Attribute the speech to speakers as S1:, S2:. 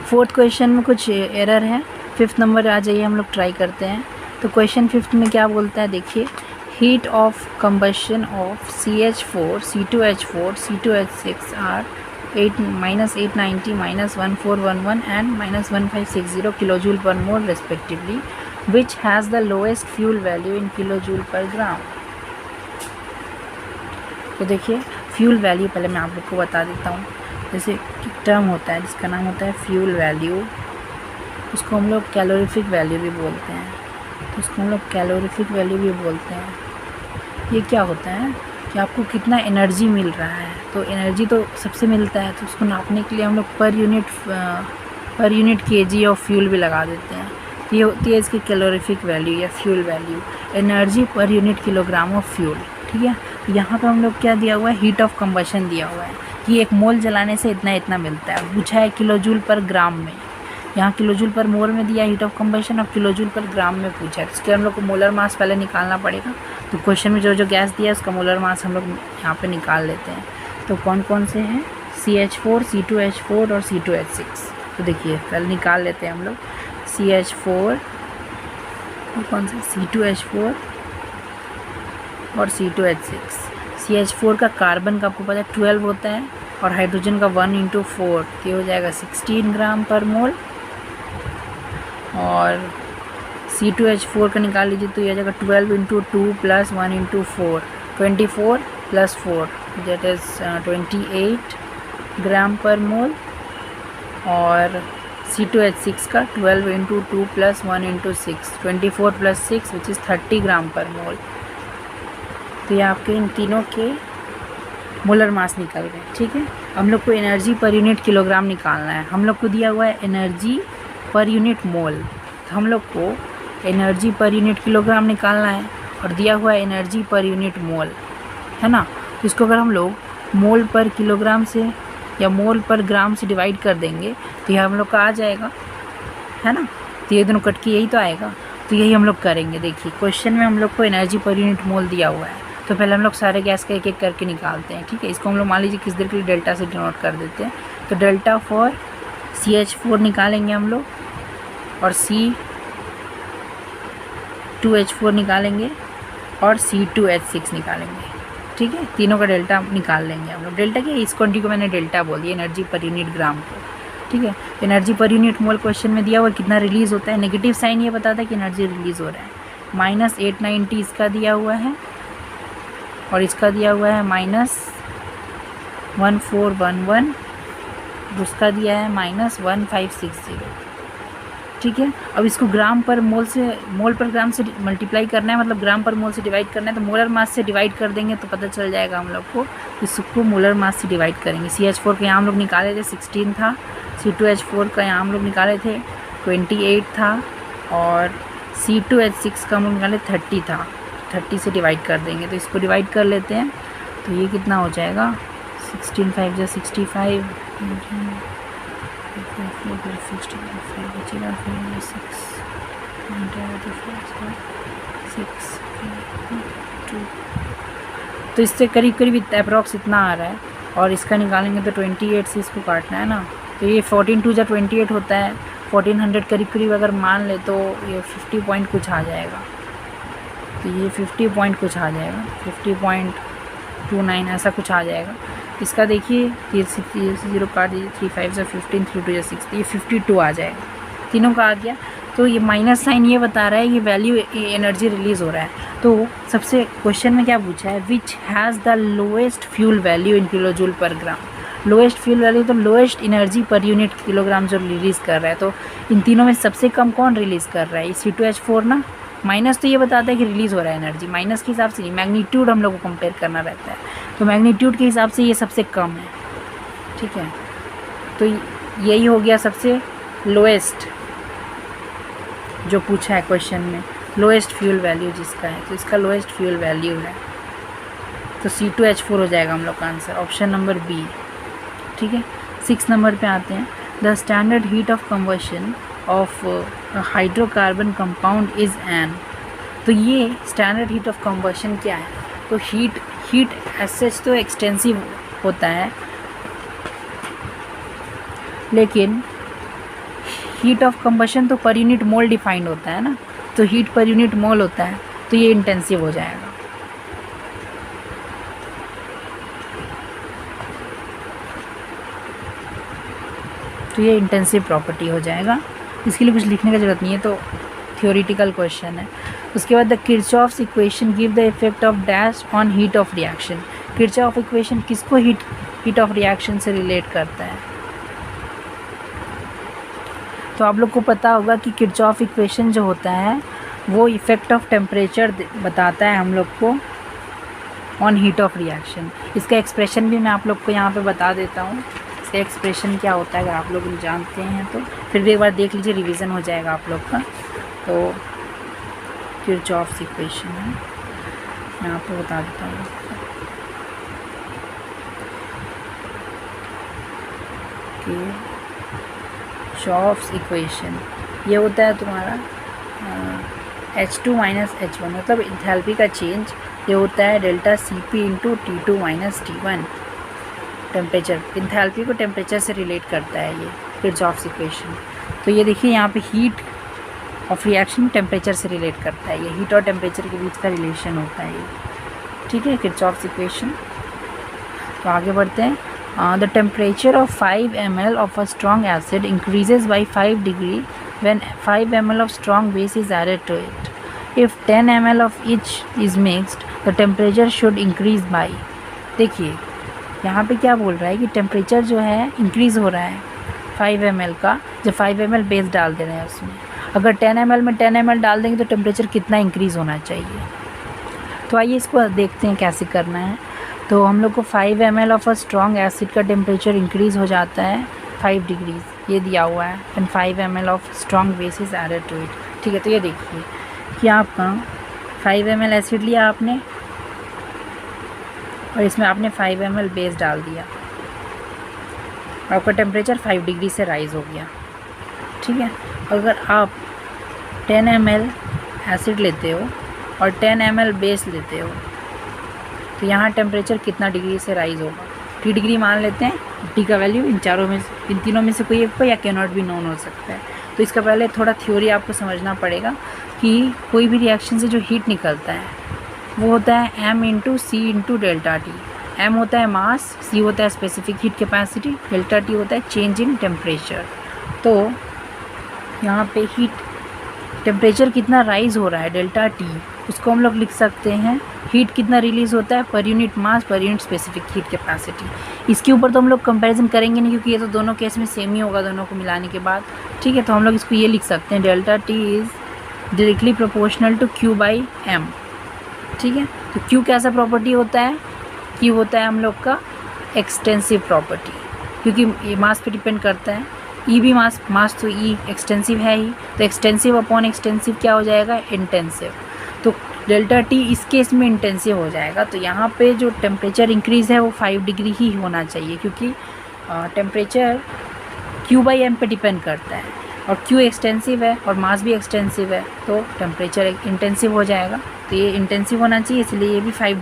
S1: Fourth question में कुछ error है, फिफ्थ नंबर आ जाइए, हम लोग ट्राई करते हैं। तो क्वेश्चन फिफ्थ में क्या बोलता है देखिए, heat of combustion of CH4, C2H4, C2H6 are -890, -1411 and -1560 kilojoule per mole respectively, which has the lowest fuel value in kilojoule per gram. तो देखिए फ्यूल वैल्यू पहले मैं आप लोग को बता देता हूँ। जैसे एक टर्म होता है जिसका नाम होता है फ्यूल वैल्यू, उसको हम लोग कैलोरीफिक वैल्यू भी बोलते हैं। तो उसको हम लोग कैलोरीफिक वैल्यू भी बोलते हैं। ये क्या होता है कि आपको कितना एनर्जी मिल रहा है, तो एनर्जी तो सबसे मिलता है, तो उसको नापने के लिए हम लोग per unit KG of fuel भी लगा देते हैं। ये होती है इसकी कैलोरीफिक वैल्यू या fuel value, energy per unit kilogram of fuel. ठीक है, यहाँ पे हम लोग क्या दिया हुआ है, हीट ऑफ कंबशन दिया हुआ है कि एक मोल जलाने से इतना इतना मिलता है, पूछा है किलोजूल पर ग्राम में। यहाँ किलोजूल पर मोल में दिया हीट ऑफ कंबशन, और किलोजूल पर ग्राम में पूछा है, इसके हम लोग को मोलर मास पहले निकालना पड़ेगा। तो क्वेश्चन में जो जो गैस दिया है उसका मोलर मास हम लोग यहाँ पे निकाल लेते हैं। तो कौन कौन से हैं, CH4, C2H4 और C2H6। तो देखिए पहले निकाल लेते हैं हम लोग CH4 और कौन सा C2H4 और C2H6। CH4 का कार्बन का आपको पता है 12 होता है, और हाइड्रोजन का 1 × 4, ये हो जाएगा 16 ग्राम पर मोल। और C2H4 का निकाल लीजिए तो ये हो जाएगा 12 × 2 + 1 × 4, 24 + 4 दैट इज़ 28 ग्राम पर मोल। और C2H6 का 12 × 2 + 1 × 6, 24 + 6 विच इज़ 30 ग्राम पर मोल। तो ये आपके इन तीनों के मोलर मास निकल गए। ठीक है, हम लोग को एनर्जी पर यूनिट किलोग्राम निकालना है। हम लोग को दिया हुआ है एनर्जी पर यूनिट मोल, तो हम लोग को एनर्जी पर यूनिट किलोग्राम निकालना है, और दिया हुआ है एनर्जी पर यूनिट मोल, है ना। तो इसको अगर हम लोग मोल पर किलोग्राम से या मोल पर ग्राम से डिवाइड कर देंगे तो ये हम लोग का आ जाएगा, है ना। तो ये दोनों कट के यही तो आएगा, तो यही हम लोग करेंगे। देखिए क्वेश्चन में हम लोग को एनर्जी पर यूनिट मोल दिया हुआ है, तो पहले हम लोग सारे गैस का एक एक करके निकालते हैं। ठीक है, इसको हम लोग मान लीजिए किस देर के लिए डेल्टा से डिनोट कर देते हैं। तो डेल्टा फॉर CH4 निकालेंगे हम लोग, और C2H4 निकालेंगे, और C2H6 निकालेंगे। ठीक है, तीनों का डेल्टा निकाल लेंगे हम लोग। डेल्टा क्या है, इस क्वांटिटी को मैंने डेल्टा बोल दिया, एनर्जी पर यूनिट ग्राम को। ठीक है, energy per unit mole question में दिया हुआ कितना रिलीज़ होता है, नेगेटिव साइन ये बताता है कि एनर्जी रिलीज़ हो रहा है। -890 इसका दिया हुआ है, और इसका दिया हुआ है -1411, उसका दिया है -1560। ठीक है, अब इसको ग्राम पर मोल पर ग्राम से मल्टीप्लाई करना है, मतलब ग्राम पर मोल से डिवाइड करना है। तो मोलर मास से डिवाइड कर देंगे तो पता चल जाएगा हम लोग को, इसको मोलर मास से डिवाइड करेंगे। CH4 का यहाँ हम लोग निकाले थे 16 था, C2H4 का यहाँ हम लोग निकाले थे 28 था, और C2H6 का हम लोग निकाले 30 था। 30 से डिवाइड कर देंगे, तो इसको डिवाइड कर लेते हैं। तो ये कितना हो जाएगा, 16 5 × 65, 6 2। तो इससे करीब करीब अप्रॉक्स इतना आ रहा है, और इसका निकालेंगे तो 28 से इसको काटना है ना। तो ये 14 2 × 28 होता है, 1400 करीब करीब अगर मान ले तो ये 50 पॉइंट कुछ आ जाएगा। तो ये 50 पॉइंट कुछ आ जाएगा, 50.29 ऐसा कुछ आ जाएगा। इसका देखिए 3 से 0 काट दीजिए, 3 5 से 15, 3 2 6, ये 52 आ जाएगा। तीनों का आ गया। तो ये माइनस साइन ये बता रहा है ये वैल्यू एनर्जी रिलीज़ हो रहा है। तो सबसे क्वेश्चन में क्या पूछा है, विच has the lowest fuel value in kilojoule per gram. Lowest fuel value तो lowest energy per unit kilogram जो रिलीज़ कर रहा है। तो इन तीनों में सबसे कम कौन रिलीज़ कर रहा है, C2H4 ना। माइनस तो ये बताता है कि रिलीज़ हो रहा है एनर्जी, माइनस के हिसाब से नहीं, मैग्नीट्यूड हम लोग को कंपेयर करना रहता है। तो मैग्नीट्यूड के हिसाब से ये सबसे कम है। ठीक है, तो यही हो गया सबसे लोएस्ट जो पूछा है क्वेश्चन में, लोएस्ट फ्यूल वैल्यू जिसका है। तो इसका लोएस्ट फ्यूल वैल्यू है, तो C2H4 हो जाएगा हम लोग का आंसर, ऑप्शन नंबर बी। ठीक है, 6 नंबर पे आते हैं। The standard heat of combustion of hydrocarbon compound is an. तो ये स्टैंडर्ड हीट ऑफ कंबशन क्या है, तो हीट एज सच तो एक्सटेंसिव होता है, लेकिन हीट ऑफ कंबशन तो पर यूनिट मोल डिफाइंड होता है ना, तो हीट पर यूनिट मोल होता है, तो ये इंटेंसिव हो जाएगा। तो ये इंटेंसिव प्रॉपर्टी हो जाएगा। इसके लिए कुछ लिखने की ज़रूरत नहीं है, तो थियोरिटिकल क्वेश्चन है। उसके बाद the Kirchhoff's equation give the effect of dash on heat of reaction. Kirchhoff equation किसको हीट ऑफ रिएक्शन से रिलेट करता है? तो आप लोग को पता होगा कि किरचॉफ इक्वेशन जो होता है वो इफेक्ट ऑफ टेम्परेचर बताता है हम लोग को ऑन हीट ऑफ रिएक्शन। इसका एक्सप्रेशन भी मैं आप लोग को यहाँ पे बता देता हूँ। इसका एक्सप्रेशन क्या होता है, अगर आप लोग जानते हैं तो फिर भी एक बार देख लीजिए, रिवीजन हो जाएगा आप लोग का। तो किरचॉफ्स इक्वेशन है, यहाँ पे बता देता हूँ। किरचॉफ्स इक्वेशन ये होता है तुम्हारा H2 माइनस H1, मतलब इंथैल्पी का चेंज ये होता है delta Cp into T2 minus T1। Temperature, enthalpy को टेम्परेचर से रिलेट करता है ये किरचॉफ्स इक्वेशन। तो ये देखिए यहाँ पे हीट ऑफ रिएक्शन टेम्परेचर से रिलेट करता है, ये हीट और टेम्परेचर के बीच का रिलेशन होता है ये, ठीक है, किरचॉफ्स इक्वेशन। तो आगे बढ़ते हैं। The temperature of 5 ml of a strong acid increases by 5 degree when 5 ml of strong base is added to it. If 10 ml of each is mixed, the temperature should increase by। देखिए यहाँ पे क्या बोल रहा है कि temperature जो है इंक्रीज़ हो रहा है 5 ml का, जब 5 ml बेस डाल दे रहे हैं उसमें। अगर 10 ml में 10 ml डाल देंगे तो टेम्परेचर कितना इंक्रीज़ होना चाहिए। तो आइए इसको देखते हैं कैसे करना है। तो हम लोग को 5 ml of a strong acid का टेम्परेचर इंक्रीज़ हो जाता है 5 डिग्रीज़, ये दिया हुआ है। And 5 ml of strong base is added to it, ठीक है। तो ये देखिए कि आपका 5 ml एसिड लिया आपने और इसमें आपने 5 ml बेस डाल दिया, आपका टेम्परेचर 5 डिग्री से राइज़ हो गया, ठीक है। अगर आप 10 ml एसिड लेते हो और 10 ml बेस लेते हो तो यहाँ टेम्परेचर कितना डिग्री से राइज़ होगा? T डिग्री मान लेते हैं। T का वैल्यू इन तीनों में से कोई एक को या कैन नॉट बी नोन हो सकता है। तो इसका पहले थोड़ा थ्योरी आपको समझना पड़ेगा कि कोई भी रिएक्शन से जो हीट निकलता है वो होता है m इंटू सी इंटू डेल्टा टी। m होता है मास, c होता है specific heat capacity, delta T होता है चेंज इन टेम्परेचर। तो यहाँ पे हीट टेम्परेचर कितना राइज़ हो रहा है डेल्टा टी, उसको हम लोग लिख सकते हैं हीट कितना रिलीज़ होता है per unit mass per unit specific heat capacity. इसके ऊपर तो हम लोग कंपैरिजन करेंगे नहीं क्योंकि ये तो दोनों केस में सेम ही होगा दोनों को मिलाने के बाद, ठीक है। तो हम लोग इसको ये लिख सकते हैं delta T is directly proportional to Q by M, ठीक है। तो Q कैसा प्रॉपर्टी होता है? Q होता है हम लोग का एक्सटेंसिव प्रॉपर्टी, क्योंकि ये मास पे डिपेंड करता है। E भी मास तो E एक्सटेंसिव है ही, तो एक्सटेंसिव अपॉन एक्सटेंसिव क्या हो जाएगा? इंटेंसिव। तो डेल्टा टी इस केस में इंटेंसिव हो जाएगा। तो यहाँ पे जो टेम्परेचर इंक्रीज़ है वो 5 डिग्री ही होना चाहिए, क्योंकि टेम्परेचर Q बाई M पे डिपेंड करता है और Q एक्सटेंसिव है और मास भी एक्सटेंसिव है, तो टेम्परेचर इंटेंसिव हो जाएगा। तो ये इंटेंसिव होना चाहिए, इसलिए ये भी 5